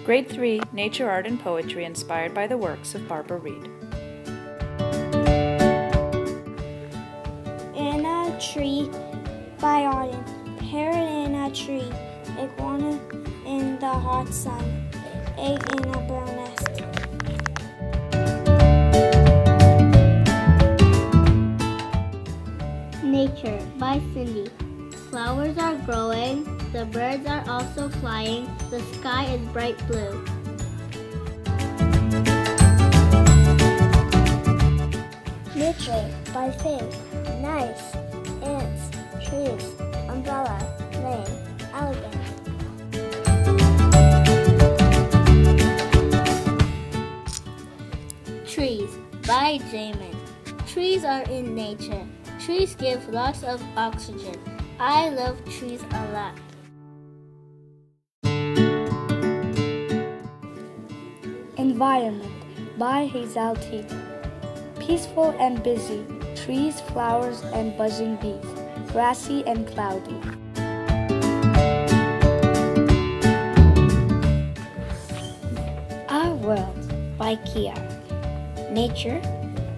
Grade 3, Nature, Art, and Poetry, inspired by the works of Barbara Reid. In a Tree by Arden. Parrot in a tree, iguana in the hot sun, egg in a brown nest. Nature by Cindy. Flowers are growing, the birds are also flying, the sky is bright blue. Nature by Faith. Nice. Ants. Trees. Umbrella. Lane. Elegant. Trees by Jamin. Trees are in nature. Trees give lots of oxygen. I love trees a lot. Environment by Hazel T. Peaceful and busy, trees, flowers, and buzzing bees, grassy and cloudy. Our World by Kia. Nature,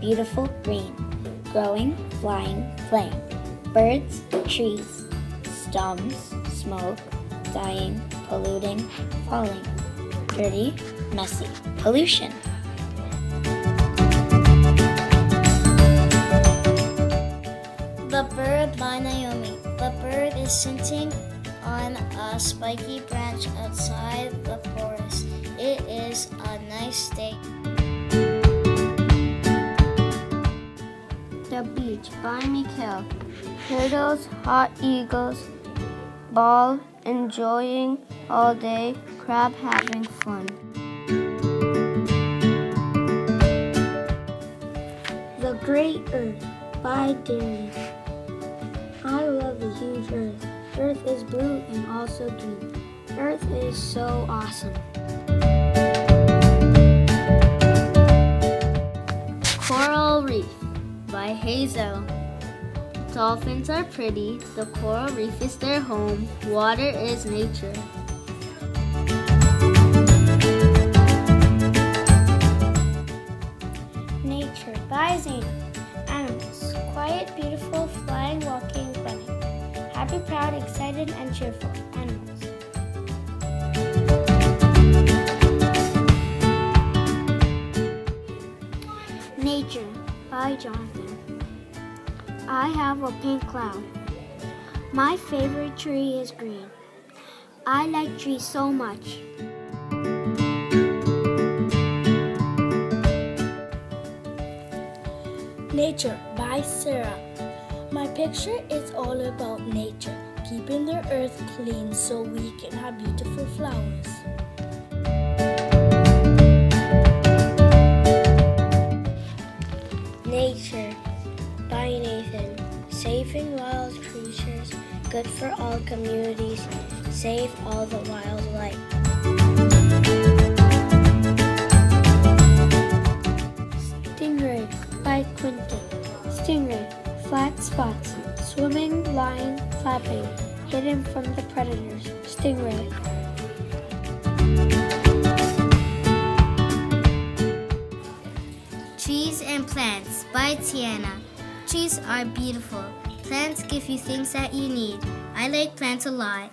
beautiful green, growing, flying, playing. Birds, trees, storms, smoke, dying, polluting, falling. Dirty, messy, pollution. The Bird by Naomi. The bird is sitting on a spiky branch outside the forest. It is a nice day. The Beach by Mikhail. Turtles, hot eagles, ball, enjoying all day, crab having fun. The Great Earth by Darian. I love the huge earth. Earth is blue and also green. Earth is so awesome. Coral Reef by Hazel. Dolphins are pretty, the coral reef is their home, water is nature. Nature by Zena. Animals. Quiet, beautiful, flying, walking, running. Happy, proud, excited, and cheerful. Animals. Nature by Jonathan. I have a pink cloud. My favorite tree is green. I like trees so much. Nature by Sarah. My picture is all about nature, keeping the earth clean so we can have beautiful flowers. Nature by Nathan. Saving wild creatures, good for all communities, save all the wildlife. Stingray by Quentin. Stingray, flat spots, swimming, lying, flapping, hidden from the predators. Stingray. Trees and Plants by Tiana. Trees are beautiful. Plants give you things that you need. I like plants a lot.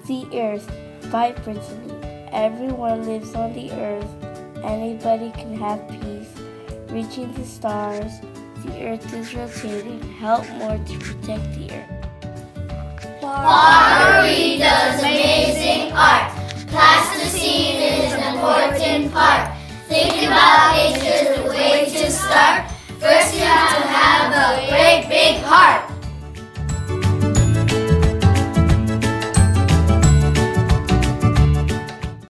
The Earth by Brittany. Everyone lives on the earth. Anybody can have peace. Reaching the stars. The earth is rotating. Help more to protect the earth. Barbara Reid does amazing art. Plasticine is an important part. Think about nature, the way to start. First you have to have a great big heart.